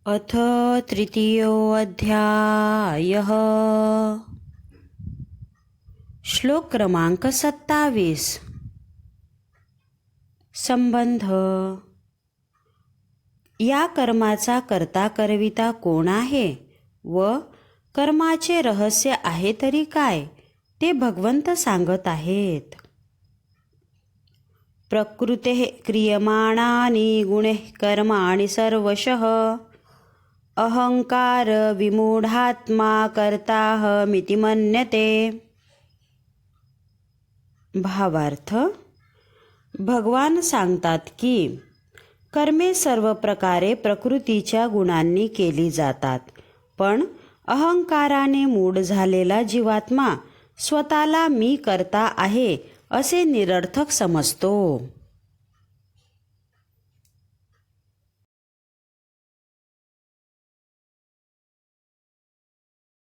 अथ तृतीयोऽध्यायः। श्लोक क्रमांक 27। संबंध। या कर्माचा कर्ता करविता कोण आहे व कर्माचे रहस्य आहे तरी काय ते भगवंत सांगत आहेत. प्रकृतेः क्रियमाणानि गुणैः कर्माणि सर्वशः अहंकार विमूढात्मा कर्ताहमिति मन्यते. भावार्थ. भगवान सांगतात की कर्मे सर्व प्रकारे प्रकृतीच्या गुणांनी केली जातात, पण अहंकाराने मूढ झालेला जीवात्मा स्वतःला मी कर्ता आहे असे निरर्थक समजतो.